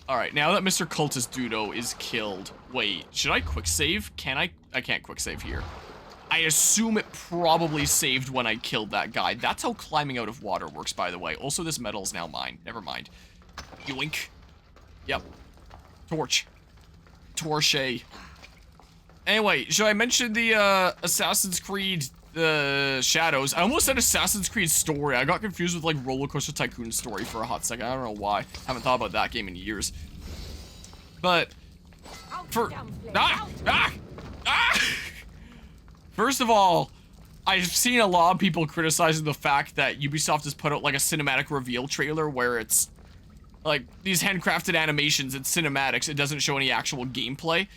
Alright, now that Mr. Cultist Dudo is killed, wait, should I quick save? Can I? I can't quick save here. I assume it probably saved when I killed that guy. That's how climbing out of water works, by the way. Also, this metal is now mine. Never mind. Yoink. Yep. Torch. Torche. Anyway, should I mention the Assassin's Creed Shadows? I almost said Assassin's Creed Story. I got confused with like Roller Coaster Tycoon Story for a hot second. I don't know why. Haven't thought about that game in years. But for first of all, I've seen a lot of people criticizing the fact that Ubisoft has put out like a cinematic reveal trailer where it's like these handcrafted animations and cinematics. It doesn't show any actual gameplay.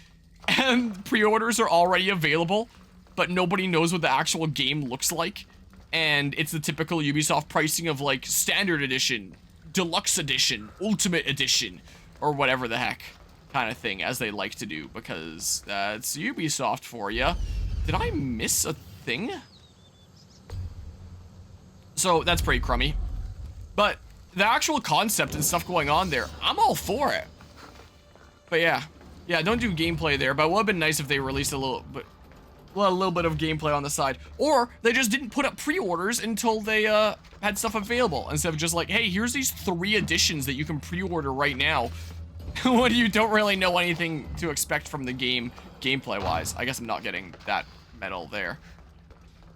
And pre-orders are already available, but nobody knows what the actual game looks like. And it's the typical Ubisoft pricing of like standard edition, deluxe edition, ultimate edition, or whatever the heck kind of thing, as they like to do, because that's Ubisoft for you. Did I miss a thing? So that's pretty crummy. But the actual concept and stuff going on there, I'm all for it. But yeah. Yeah, don't do gameplay there, but it would have been nice if they released a little bit of gameplay on the side. Or they just didn't put up pre-orders until they had stuff available, instead of just like, hey, here's these 3 editions that you can pre-order right now. When you don't really know anything to expect from the game, gameplay-wise. I guess I'm not getting that metal there.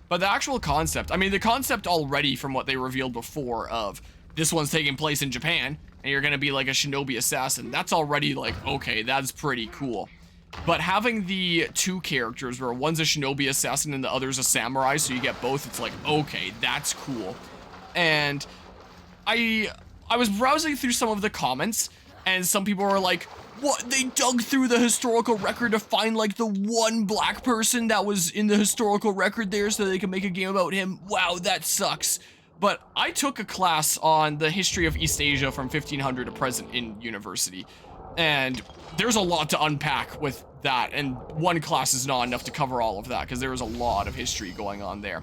But the actual concept, I mean, the concept already from what they revealed before of this one's taking place in Japan, and you're gonna be like a shinobi assassin, that's already like, okay, that's pretty cool. But having the 2 characters where one's a shinobi assassin and the other's a samurai, so you get both, it's like, okay, that's cool. And I was browsing through some of the comments, and some people were like, what, they dug through the historical record to find like the one black person that was in the historical record there so they can make a game about him. Wow, that sucks. But I took a class on the history of East Asia from 1500 to present in university, and there's a lot to unpack with that, and one class is not enough to cover all of that because there was a lot of history going on there.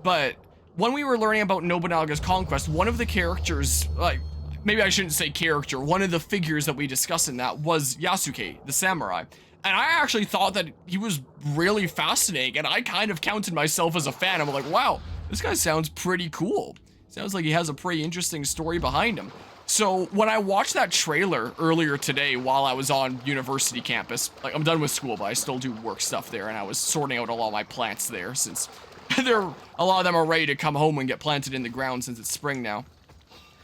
But when we were learning about Nobunaga's conquest, one of the characters, like, maybe I shouldn't say character, one of the figures that we discussed in that was Yasuke, the samurai. And I actually thought that he was really fascinating, and I kind of counted myself as a fan. I'm like, wow, this guy sounds pretty cool. Sounds like he has a pretty interesting story behind him. So when I watched that trailer earlier today while I was on university campus, like I'm done with school, but I still do work stuff there, and I was sorting out a lot of my plants there since a lot of them are ready to come home and get planted in the ground since it's spring now.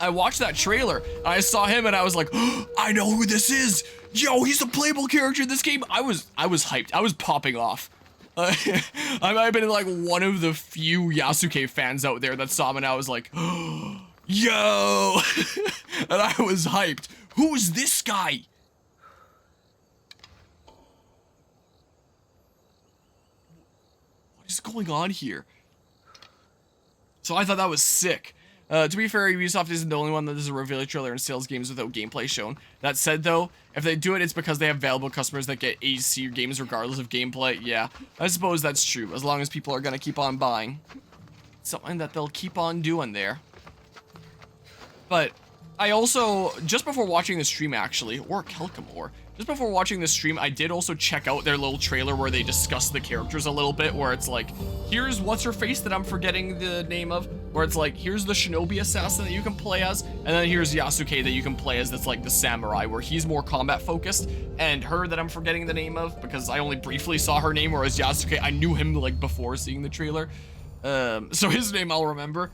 I watched that trailer, and I saw him, and I was like, oh, I know who this is! Yo, he's a playable character in this game! I was hyped. I was popping off. I might have been like one of the few Yasuke fans out there that saw him, and I was like, oh, yo! And I was hyped. Who's this guy? What is going on here? So I thought that was sick. To be fair, Ubisoft isn't the only one that does a reveal trailer and sales games without gameplay shown. That said, though, if they do it, it's because they have valuable customers that get AC games regardless of gameplay. Yeah, I suppose that's true, as long as people are gonna keep on buying. Something that they'll keep on doing there. But I also, just before watching the stream actually, or Kelkamore, just before watching the stream, I did also check out their little trailer where they discuss the characters a little bit, where it's like, here's what's-her-face that I'm forgetting the name of, where it's like, here's the shinobi assassin that you can play as, and then here's Yasuke that you can play as that's like the samurai, where he's more combat focused, and her that I'm forgetting the name of, because I only briefly saw her name, whereas Yasuke, I knew him like before seeing the trailer, so his name I'll remember.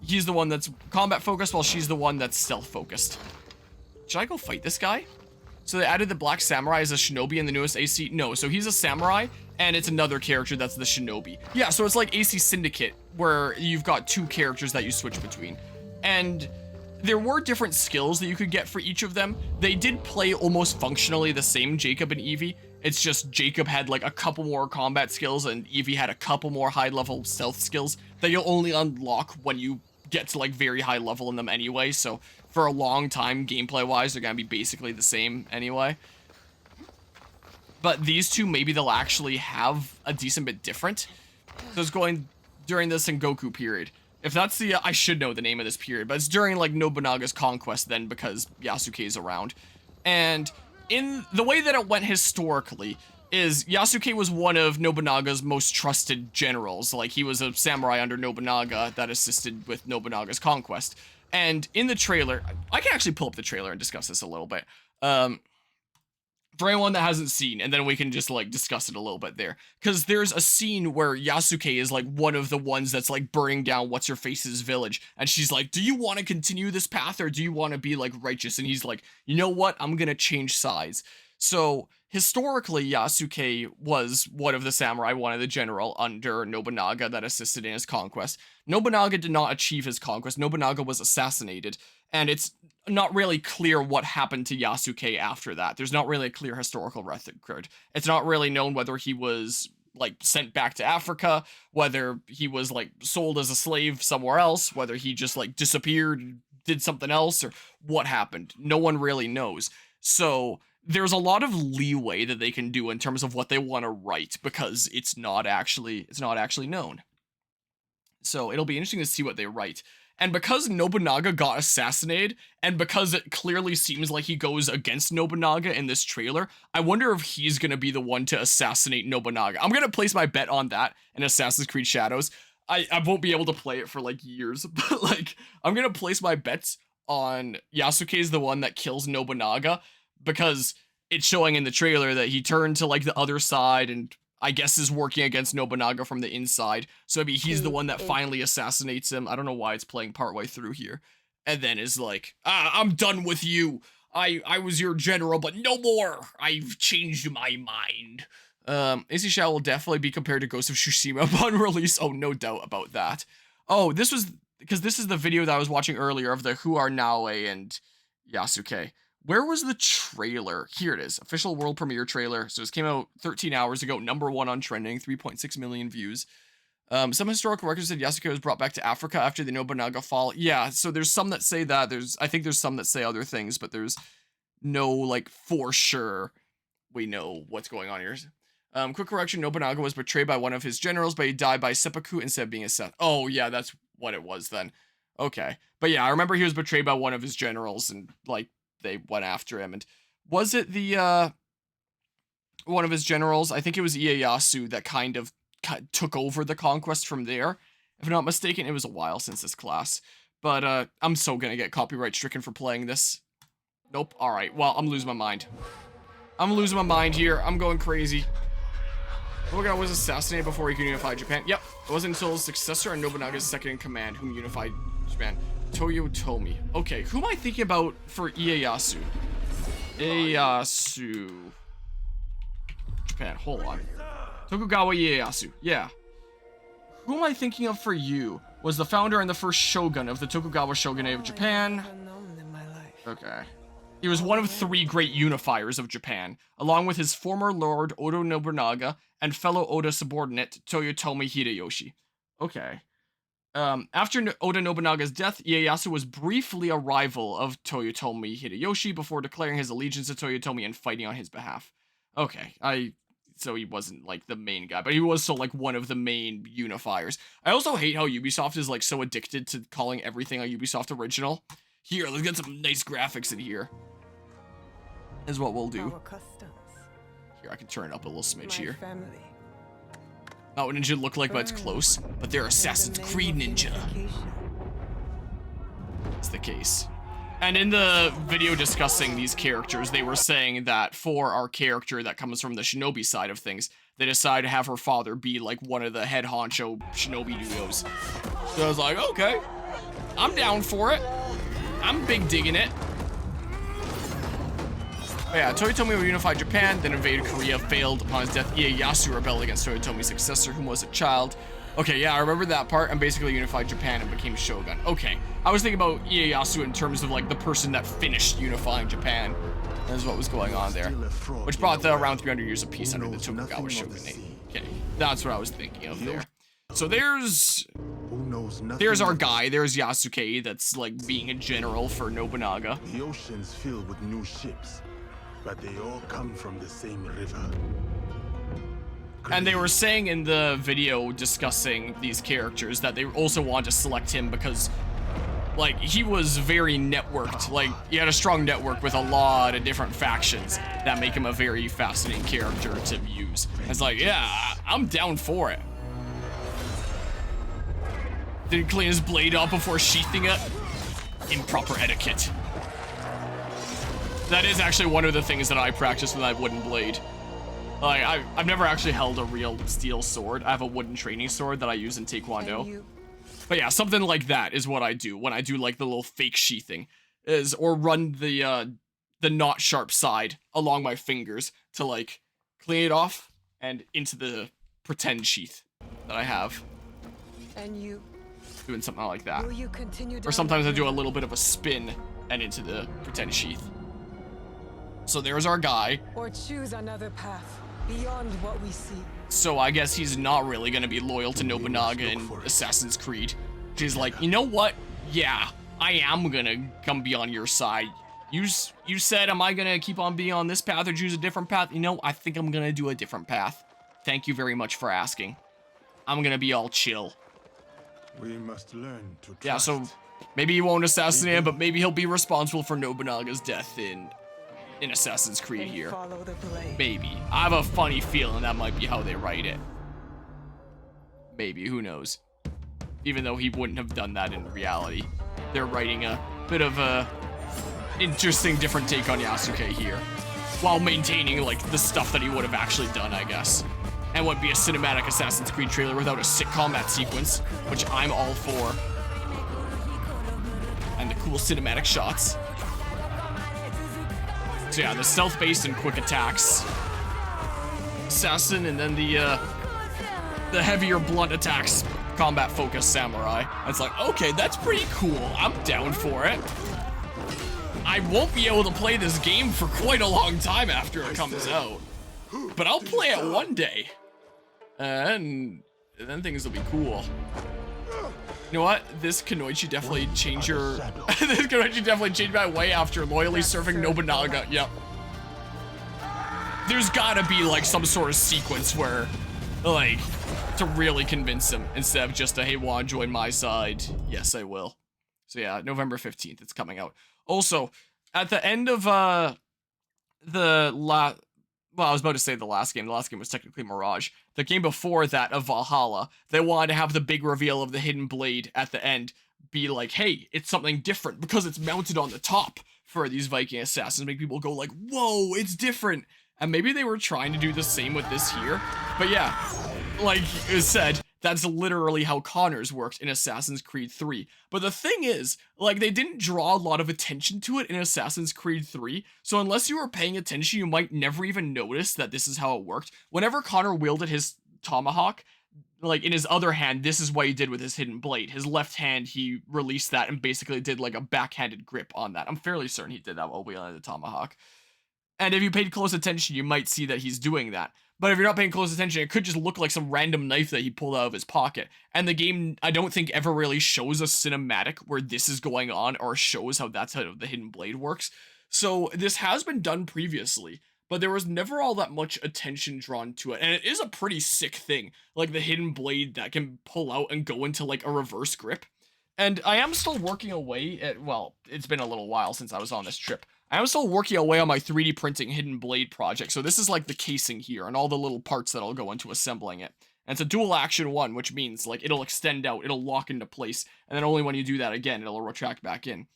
He's the one that's combat focused, while she's the one that's stealth focused. Should I go fight this guy? So they added the Black Samurai as a shinobi in the newest AC. No, so he's a samurai, and it's another character that's the shinobi. Yeah, so it's like AC Syndicate, where you've got 2 characters that you switch between. And there were different skills that you could get for each of them. They did play almost functionally the same, Jacob and Evie. It's just Jacob had like a couple more combat skills, and Evie had a couple more high-level stealth skills that you'll only unlock when you get to like very high level in them anyway, so for a long time, gameplay-wise, they're gonna be basically the same anyway. But these 2, maybe they'll actually have a decent bit different. So it's going during the Sengoku period. If that's the, I should know the name of this period, but it's during like Nobunaga's conquest then, because Yasuke is around. And in the way that it went historically is Yasuke was one of Nobunaga's most trusted generals. Like, he was a samurai under Nobunaga that assisted with Nobunaga's conquest. And in the trailer, I can actually pull up the trailer and discuss this a little bit. For anyone that hasn't seen, and then we can just, like, discuss it a little bit there. Because there's a scene where Yasuke is, like, one of the ones that's, like, burning down What's-Her-Face's village. And she's like, do you want to continue this path, or do you want to be, like, righteous? And he's like, you know what? I'm gonna change sides. So, historically, Yasuke was one of the samurai, one of the general under Nobunaga that assisted in his conquest. Nobunaga did not achieve his conquest. Nobunaga was assassinated. And it's not really clear what happened to Yasuke after that. There's not really a clear historical record. It's not really known whether he was, like, sent back to Africa, whether he was, like, sold as a slave somewhere else, whether he just, like, disappeared, did something else, or what happened. No one really knows. So there's a lot of leeway that they can do in terms of what they want to write, because it's not actually known. So it'll be interesting to see what they write. And because Nobunaga got assassinated, and because it clearly seems like he goes against Nobunaga in this trailer, I wonder if he's going to be the one to assassinate Nobunaga. I'm going to place my bet on that in Assassin's Creed Shadows. I won't be able to play it for, like, years, but, like, I'm going to place my bets on Yasuke's the one that kills Nobunaga, because it's showing in the trailer that he turned to, like, the other side and I guess is working against Nobunaga from the inside. So maybe he's the one that finally assassinates him. I don't know why it's playing partway through here. And then is like, I'm done with you. I was your general, but no more. I've changed my mind. Issei Shao will definitely be compared to Ghost of Tsushima upon release. Oh, no doubt about that. Oh, this was, because this is the video that I was watching earlier of the Who Are Naoe and Yasuke. Where was the trailer? Here it is. Official world premiere trailer. So this came out 13 hours ago. #1 on trending. 3.6 million views. Some historical records said Yasuke was brought back to Africa after the Nobunaga fall. Yeah, so there's some that say that. I think there's some that say other things, but there's no, like, for sure we know what's going on here. Quick correction, Nobunaga was betrayed by one of his generals, but he died by seppuku instead of being assassinated. Oh, yeah, that's what it was then. Okay. But yeah, I remember he was betrayed by one of his generals, and, like, they went after him. And was it the one of his generals? I think it was Ieyasu that kind of took over the conquest from there, if I'm not mistaken. It was a while since this class, but I'm so gonna get copyright stricken for playing this. Nope. All right, well, I'm losing my mind. I'm losing my mind here. I'm going crazy. Nobunaga was assassinated before he could unify Japan. Yep, it wasn't until his successor and Nobunaga's second in command whom unified Japan. Toyotomi. Okay, who am I thinking about for Ieyasu? Ieyasu. Japan, hold on. Tokugawa Ieyasu, yeah. Who am I thinking of for you? Was the founder and the first shogun of the Tokugawa shogunate of Japan. Okay. He was one of 3 great unifiers of Japan, along with his former lord Oda Nobunaga and fellow Oda subordinate Toyotomi Hideyoshi. Okay. After Oda Nobunaga's death, Ieyasu was briefly a rival of Toyotomi Hideyoshi before declaring his allegiance to Toyotomi and fighting on his behalf. Okay, so he wasn't, like, the main guy, but he was still, like, one of the main unifiers. I also hate how Ubisoft is, like, so addicted to calling everything a Ubisoft original. Here, let's get some nice graphics in here. Is what we'll do. Here, I can turn it up a little smidge here. Not what ninja look like, but it's close. But they're Assassin's Creed ninja. That's the case. And in the video discussing these characters, they were saying that for our character that comes from the shinobi side of things, they decided to have her father be, like, one of the head honcho shinobi duos. So I was like, okay, I'm down for it. I'm big digging it. But yeah, Toyotomi unified Japan, then invaded Korea, failed upon his death. Ieyasu rebelled against Toyotomi's successor, whom was a child. Okay, yeah, I remember that part, and basically unified Japan and became shogun. Okay, I was thinking about Ieyasu in terms of, like, the person that finished unifying Japan. That's what was going on there. Which brought the around 300 years of peace under the Tokugawa shogunate. Okay, that's what I was thinking of there. So there's our guy, there's Yasuke, that's, like, being a general for Nobunaga. The ocean's filled with new ships, but they all come from the same river. And they were saying in the video discussing these characters that they also want to select him because like, he was very networked. Like, he had a strong network with a lot of different factions that make him a very fascinating character to use. It's like, yeah, I'm down for it. Didn't clean his blade off before sheathing it. Improper etiquette. That is actually one of the things that I practice with that wooden blade. Like, I've never actually held a real steel sword. I have a wooden training sword that I use in Taekwondo. But yeah, something like that is what I do when I do like the little fake sheathing, or run the not sharp side along my fingers to like clean it off and into the pretend sheath that I have. And you doing something like that. will you continue Or sometimes I do a little bit of a spin and into the pretend sheath. So there's our guy. or choose another path beyond what we see? So I guess he's not really gonna be loyal to Nobunaga in Assassin's Creed. He's like, you know what? Yeah, I am gonna come be on your side. You said, am I gonna keep on being on this path or choose a different path? You know, I think I'm gonna do a different path. Thank you very much for asking. I'm gonna be all chill. We must learn to trust. Yeah, so maybe he won't assassinate him, but maybe he'll be responsible for Nobunaga's death in Assassin's Creed And here. follow the blade. Maybe. I have a funny feeling that might be how they write it. Maybe, who knows? Even though he wouldn't have done that in reality. They're writing a bit of a interesting different take on Yasuke here, while maintaining like the stuff that he would have actually done, I guess. And would be a cinematic Assassin's Creed trailer without a sick combat sequence, which I'm all for. And the cool cinematic shots. So yeah, the stealth-based and quick attacks. Assassin, and then the heavier blunt attacks, combat-focused samurai. It's like, okay, that's pretty cool. I'm down for it. I won't be able to play this game for quite a long time after it comes out. But I'll play it one day. And then things will be cool. You know what? This Kunoichi definitely changed your... this Kunoichi definitely changed my way after loyally serving Nobunaga. Yep. There's gotta be like some sort of sequence where, like, to really convince him instead of just a, hey, wanna join my side? Yes, I will. So yeah, November 15th, it's coming out. Also, at the end of well, I was about to say the last game. The last game was technically Mirage. The game before that, of Valhalla, they wanted to have the big reveal of the hidden blade at the end be like, hey, it's something different because it's mounted on the top for these Viking assassins. Make people go like, whoa, it's different. And maybe they were trying to do the same with this here. But yeah, like it said, that's literally how Connors worked in Assassin's Creed 3. But the thing is, like, they didn't draw a lot of attention to it in Assassin's Creed 3, so unless you were paying attention, you might never even notice that this is how it worked. Whenever Connor wielded his tomahawk, like, in his other hand, this is what he did with his hidden blade. His left hand, he released that and basically did, like, a backhanded grip on that. I'm fairly certain he did that while wielding the tomahawk. And if you paid close attention, you might see that he's doing that. But if you're not paying close attention, it could just look like some random knife that he pulled out of his pocket. And the game, I don't think, ever really shows a cinematic where this is going on or shows how that's how the hidden blade works. So this has been done previously, but there was never all that much attention drawn to it. And it is a pretty sick thing, like the hidden blade that can pull out and go into like a reverse grip. And I am still working away at, well, it's been a little while since I was on this trip. I am still working away on my 3D printing hidden blade project. So this is like the casing here and all the little parts that'll go into assembling it. And it's a dual action one, which means like it'll extend out, it'll lock into place. And then only when you do that again, it'll retract back in.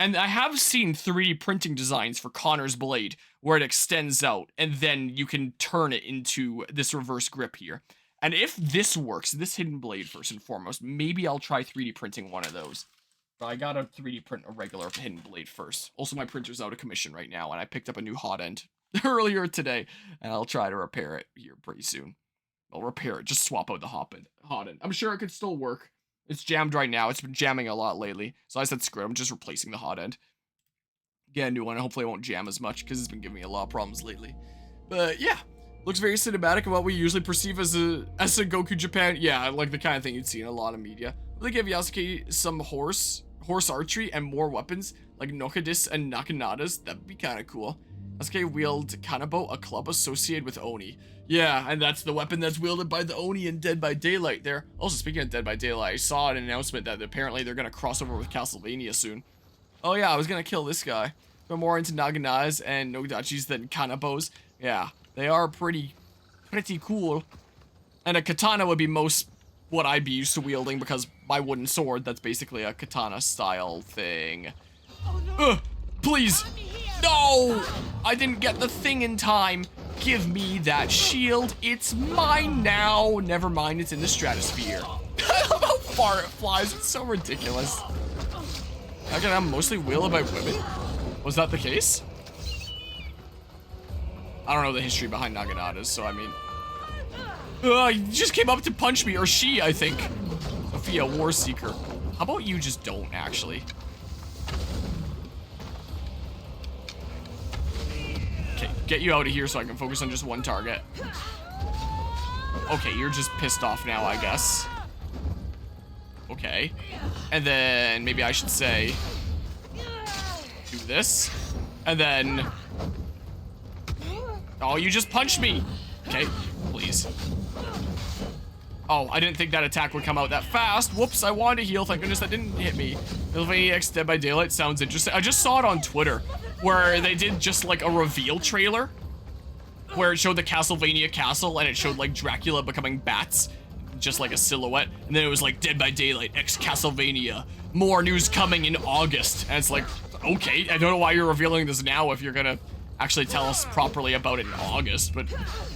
And I have seen 3D printing designs for Connor's blade where it extends out and then you can turn it into this reverse grip here. And if this works, this hidden blade first and foremost, maybe I'll try 3D printing one of those. But I gotta 3D print a regular hidden blade first. Also, my printer's out of commission right now, and I picked up a new hot end earlier today, and I'll try to repair it here pretty soon. I'll repair it, just swap out the hot end. I'm sure it could still work. It's jammed right now. It's been jamming a lot lately, so I said screw it, I'm just replacing the hot end. Get a new one, hopefully it won't jam as much, because it's been giving me a lot of problems lately. But yeah, looks very cinematic of what we usually perceive as a Goku Japan. Yeah, like the kind of thing you'd see in a lot of media. They give Yasuke some horse archery and more weapons like Nokadis and Nakanadas. That'd be kind of cool. Sasuke wield Kanabo, a club associated with Oni. Yeah, and that's the weapon that's wielded by the Oni in Dead by Daylight there. Also, speaking of Dead by Daylight, I saw an announcement that apparently they're going to cross over with Castlevania soon. Oh yeah, I was going to kill this guy. But more into Naganas and Nogidachis than Kanabos. Yeah, they are pretty cool. And a katana would be most what I'd be used to wielding because my wooden sword, that's basically a katana style thing. Please. No! I didn't get the thing in time. Give me that shield. It's mine now. Never mind, it's in the stratosphere. I love how far it flies. It's so ridiculous. How can I mostly wielded by women? Was that the case? I don't know the history behind Naganatas, so I mean... he just came up to punch me, or she, I think. Sophia, Warseeker. How about you just don't, actually? Okay, get you out of here so I can focus on just one target. Okay, you're just pissed off now, I guess. Okay. And then maybe I should say... do this. And then... oh, you just punched me! Okay, please. Oh, I didn't think that attack would come out that fast. Whoops, I wanted to heal. Thank goodness that didn't hit me. Castlevania X Dead by Daylight sounds interesting. I just saw it on Twitter, where they did just like a reveal trailer, where it showed the Castlevania castle, and it showed like Dracula becoming bats, just like a silhouette. And then it was like Dead by Daylight X Castlevania. More news coming in August. And it's like, okay, I don't know why you're revealing this now if you're gonna actually tell us properly about it in August, but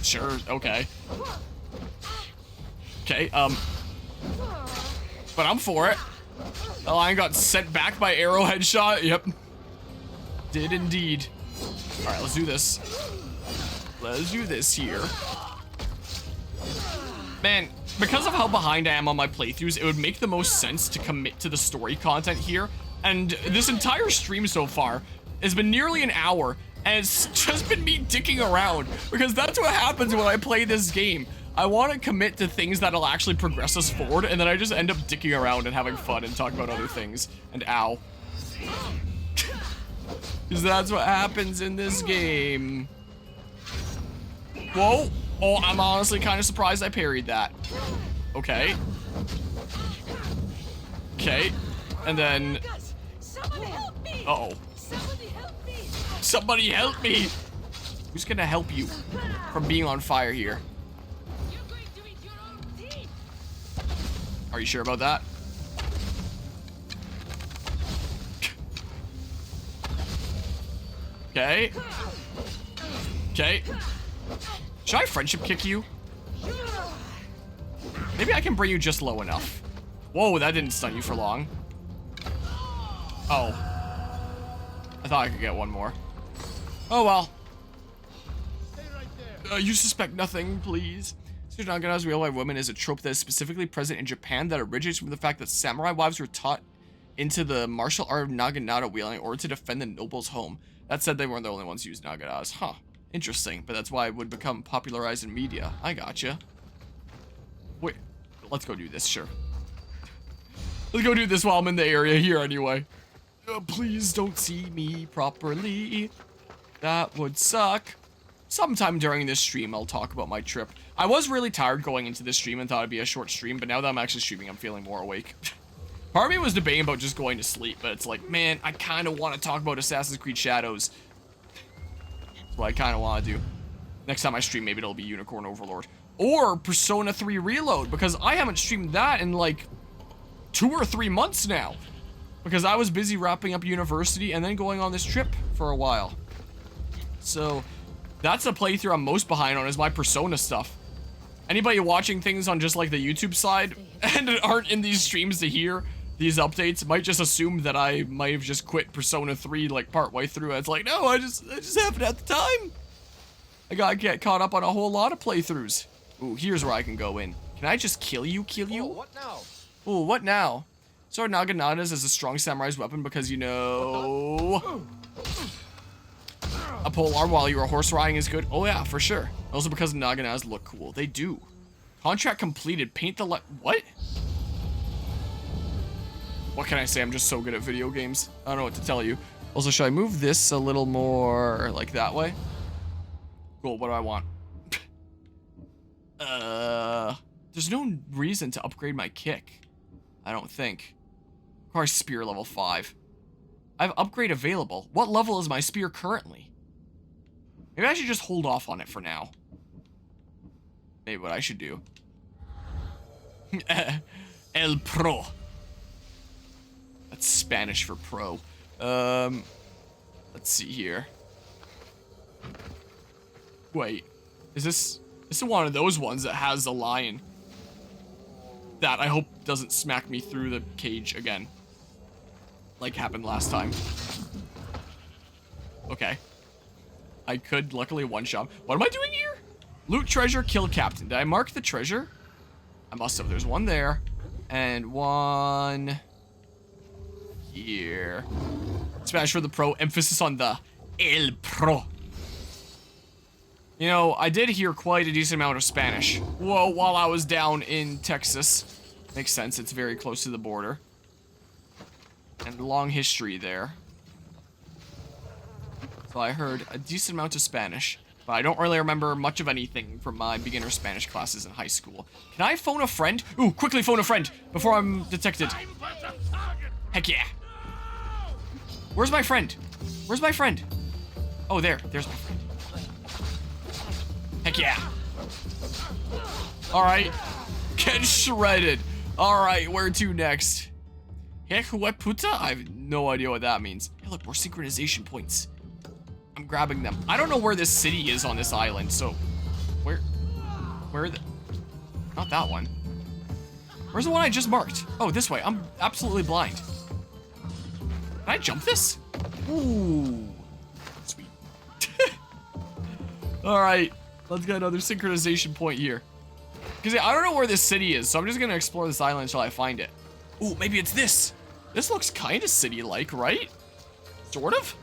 sure, okay. Okay, but I'm for it. The lion got sent back by arrowhead shot. Yep. Did indeed. All right, let's do this. Let's do this here. Man, because of how behind I am on my playthroughs, it would make the most sense to commit to the story content here. And this entire stream so far has been nearly an hour, and it's just been me dicking around, because that's what happens when I play this game. I want to commit to things that'll actually progress us forward, and then I just end up dicking around and having fun and talking about other things. And ow. Because that's what happens in this game. Whoa. Oh, I'm honestly kind of surprised I parried that. Okay. Okay. And then... uh-oh. Somebody help me! Who's gonna help you from being on fire here? Are you sure about that? Okay. Okay. Should I friendship kick you? Maybe I can bring you just low enough. Whoa, that didn't stun you for long. Oh. I thought I could get one more. Oh well. You suspect nothing, please. Nagana's real life women is a trope that is specifically present in Japan that originates from the fact that samurai wives were taught into the martial art of naginata wielding in order to defend the noble's home. That said, they weren't the only ones who used naganas. Huh. Interesting, but that's why it would become popularized in media. I gotcha. Wait, let's go do this, sure. Let's go do this while I'm in the area here anyway. Please don't see me properly. That would suck. Sometime during this stream, I'll talk about my trip. I was really tired going into this stream and thought it'd be a short stream, but now that I'm actually streaming, I'm feeling more awake. Part of me was debating about just going to sleep, but it's like, man, I kind of want to talk about Assassin's Creed Shadows. That's what I kind of want to do. Next time I stream, maybe it'll be Unicorn Overlord. Or Persona 3 Reload, because I haven't streamed that in like 2 or 3 months now. Because I was busy wrapping up university and then going on this trip for a while. So... that's the playthrough I'm most behind on, is my Persona stuff. Anybody watching things on just like the YouTube side and aren't in these streams to hear these updates might just assume that I might have just quit Persona 3 like partway through. It's like, no, I just haven't had the time. I gotta get caught up on a whole lot of playthroughs. Ooh, here's where I can go in. Can I just kill you? Oh, what now? Ooh, what now? Sword Naganatas is a strong samurai's weapon because, you know... a pole arm while you're horse riding is good. Oh yeah, for sure. Also because Naganas look cool. They do. Contract completed. Paint the what? What can I say? I'm just so good at video games. I don't know what to tell you. Also, should I move this a little more like that way? Cool, what do I want? There's no reason to upgrade my kick. I don't think. Of course, spear level 5. I have upgrade available. What level is my spear currently? Maybe I should just hold off on it for now. Maybe what I should do. El Pro. That's Spanish for pro. Let's see here. Wait, is this one of those ones that has a lion that I hope doesn't smack me through the cage again, like happened last time? Okay, I could luckily one-shot. What am I doing here? Loot treasure, kill captain. Did I mark the treasure? I must have. There's one there and one here. Spanish for the pro, emphasis on the El Pro. You know, I did hear quite a decent amount of Spanish. Whoa, while I was down in Texas. Makes sense, it's very close to the border. And long history there. So I heard a decent amount of Spanish. But I don't really remember much of anything from my beginner Spanish classes in high school. Can I phone a friend? Ooh, quickly phone a friend before I'm detected. Heck yeah. Where's my friend? Where's my friend? Oh, there's my friend. Heck yeah. Alright. Get shredded. Alright, where to next? Heck, what puta? I have no idea what that means. Hey, look, more synchronization points. I'm grabbing them. I don't know where this city is on this island, so... Where the... Not that one. Where's the one I just marked? Oh, this way. I'm absolutely blind. Can I jump this? Ooh. Sweet. Alright. Let's get another synchronization point here. Because I don't know where this city is, so I'm just going to explore this island until I find it. Ooh, maybe it's this. This looks kind of city-like, right? Sort of?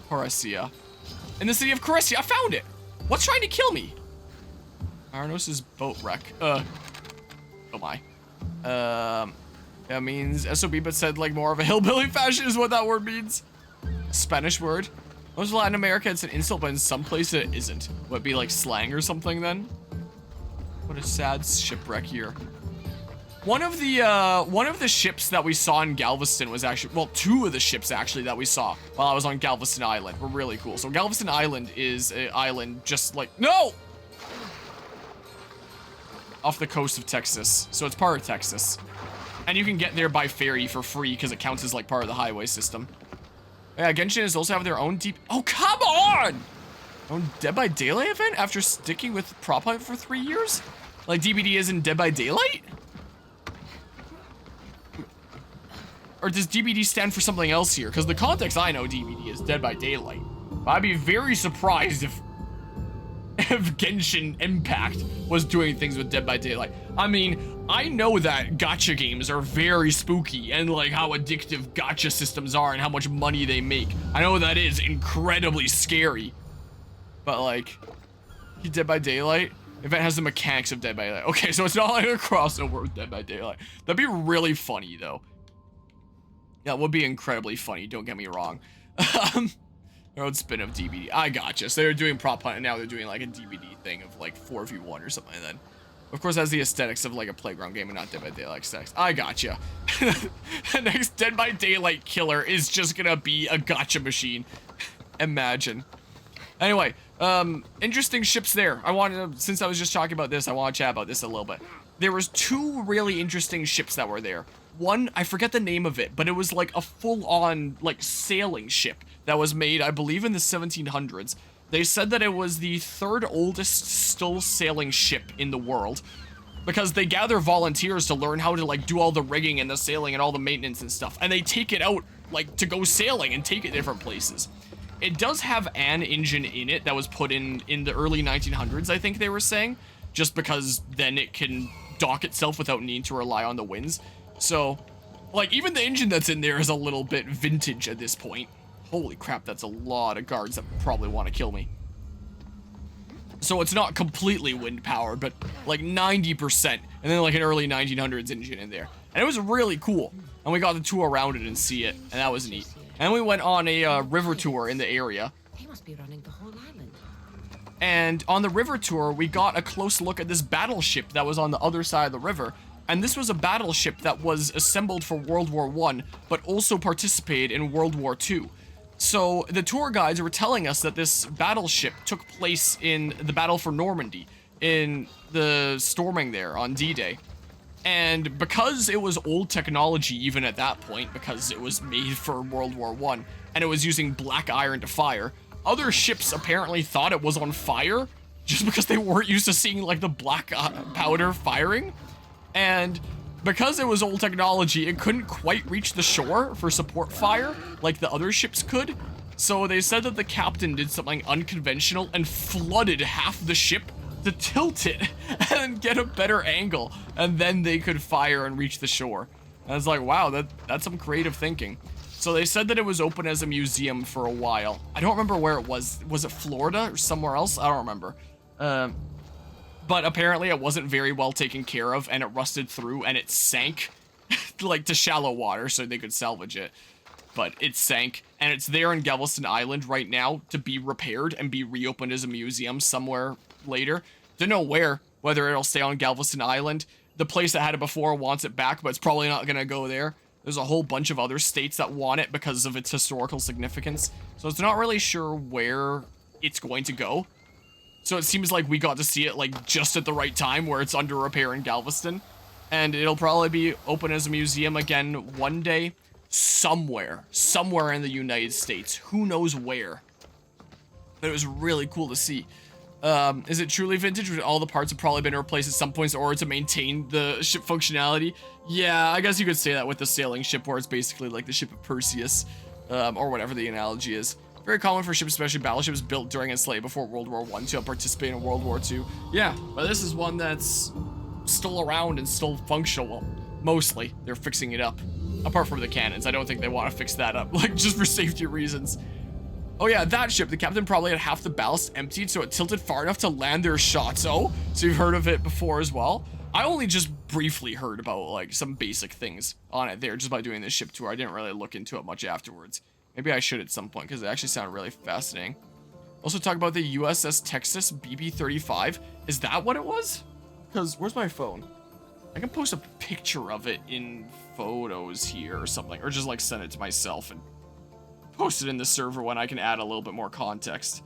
Coressia. In the city of Coressia, I found it! What's trying to kill me? Aranos' boat wreck. Oh my. That means SOB, but said like more of a hillbilly fashion is what that word means. Spanish word. Most of Latin America, it's an insult, but in some places it isn't. Would it be like slang or something then? What a sad shipwreck here. One of the ships that we saw in Galveston was actually, well, two of the ships actually that we saw while I was on Galveston Island were really cool. So Galveston Island is an island just like, no! Off the coast of Texas. So it's part of Texas. And you can get there by ferry for free because it counts as like part of the highway system. Yeah, Genshin is also have their own deep, oh, come on! Own Dead by Daylight event after sticking with Prop Hunt for 3 years? Like DBD is in Dead by Daylight? Or does DBD stand for something else here? Because the context I know DBD is Dead by Daylight. I'd be very surprised if Genshin Impact was doing things with Dead by Daylight. I mean, I know that gacha games are very spooky and like how addictive gacha systems are and how much money they make. I know that is incredibly scary. But like, Dead by Daylight? Event has the mechanics of Dead by Daylight. Okay, so it's not like a crossover with Dead by Daylight. That'd be really funny though. That would be incredibly funny, don't get me wrong. Their own spin of DBD. I gotcha. So they were doing Prop Hunt and now they're doing like a DBD thing of like 4v1 or something like that. Of course, it has the aesthetics of like a playground game and not Dead by Daylight aesthetics. I gotcha. The next Dead by Daylight killer is just gonna be a gotcha machine. Imagine. Anyway, interesting ships there. I wanted to, since I was just talking about this, I want to chat about this a little bit. There was two really interesting ships that were there. One, I forget the name of it, but it was like a full-on like sailing ship that was made, I believe, in the 1700s. They said that it was the third oldest still sailing ship in the world because they gather volunteers to learn how to like do all the rigging and the sailing and all the maintenance and stuff. And they take it out like to go sailing and take it different places. It does have an engine in it that was put in the early 1900s, I think they were saying, just because then it can dock itself without needing to rely on the winds. So, like, even the engine that's in there is a little bit vintage at this point. Holy crap, that's a lot of guards that probably want to kill me. So it's not completely wind powered, but like 90%. And then like an early 1900s engine in there. And it was really cool. And we got to tour around it and see it. And that was neat. And we went on a river tour in the area. They must be running the whole island. And on the river tour, we got a close look at this battleship that was on the other side of the river. And this was a battleship that was assembled for World War I, but also participated in World War II. So the tour guides were telling us that this battleship took place in the Battle for Normandy, in the storming there on D-Day. And because it was old technology even at that point, because it was made for World War I, and it was using black iron to fire, other ships apparently thought it was on fire, just because they weren't used to seeing like the black powder firing. And because it was old technology, it couldn't quite reach the shore for support fire like the other ships could. So they said that the captain did something unconventional and flooded half the ship to tilt it and get a better angle, and then they could fire and reach the shore. And I was like, wow, that's some creative thinking. So they said that it was open as a museum for a while. I don't remember where it was. Was it Florida or somewhere else? I don't remember. But apparently it wasn't very well taken care of, and it rusted through, and it sank like to shallow water so they could salvage it. But it sank, and it's there in Galveston Island right now to be repaired and be reopened as a museum somewhere later. Don't know where, whether it'll stay on Galveston Island. The place that had it before wants it back, but it's probably not gonna go there. There's a whole bunch of other states that want it because of its historical significance. So it's not really sure where it's going to go. So it seems like we got to see it like just at the right time where it's under repair in Galveston. And it'll probably be open as a museum again one day. Somewhere in the United States. Who knows where? But it was really cool to see. Is it truly vintage? All the parts have probably been replaced at some points in order to maintain the ship functionality. Yeah, I guess you could say that with the sailing ship, where it's basically like the ship of Perseus, or whatever the analogy is. Very common for ships, especially battleships built during and slightly before World War I, to participate in World War II. Yeah, but this is one that's still around and still functional. Well, mostly. They're fixing it up. Apart from the cannons, I don't think they want to fix that up, like, just for safety reasons. Oh yeah, that ship, the captain probably had half the ballast emptied, so it tilted far enough to land their shots. Oh, so you've heard of it before as well? I only just briefly heard about, like, some basic things on it there just by doing this ship tour. I didn't really look into it much afterwards. Maybe I should at some point, because it actually sounded really fascinating. Also talk about the USS Texas BB-35. Is that what it was? Because, where's my phone? I can post a picture of it in photos here or something, or just, like, send it to myself and post it in the server when I can add a little bit more context.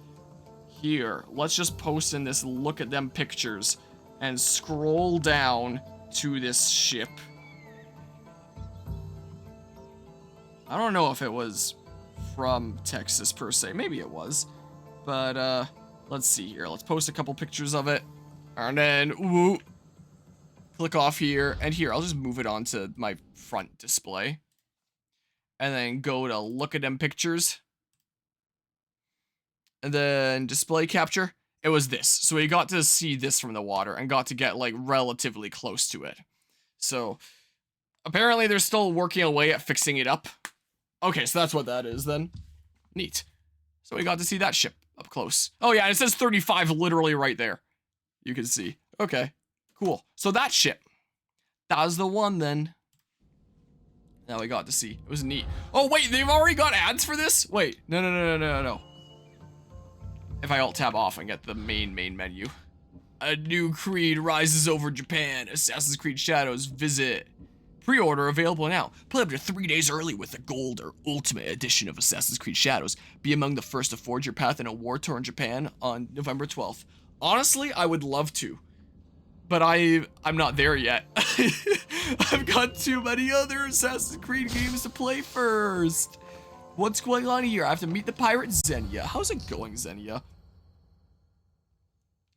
Here, let's just post in this look at them pictures and scroll down to this ship. I don't know if it was from Texas per se. Maybe it was. But, let's see here. Let's post a couple pictures of it. And then, ooh, click off here. And here, I'll just move it onto my front display. And then go to look at them pictures. And then display capture. It was this. So we got to see this from the water and got to get, like, relatively close to it. So apparently they're still working away at fixing it up. Okay, so that's what that is then. Neat. So we got to see that ship up close. Oh yeah, it says 35 literally right there. You can see. Okay, cool. So that ship. That was the one then. Now we got to see. It was neat. Oh wait, they've already got ads for this? Wait, no. If I alt-tab off and get the main menu. A new creed rises over Japan. Assassin's Creed Shadows visit. Pre-order available now. Play up to 3 days early with the gold or ultimate edition of Assassin's Creed Shadows. Be among the first to forge your path in a war-torn Japan on November 12th. Honestly, I would love to. But I'm not there yet. I've got too many other Assassin's Creed games to play first. What's going on here? I have to meet the pirate Xenia. How's it going, Xenia?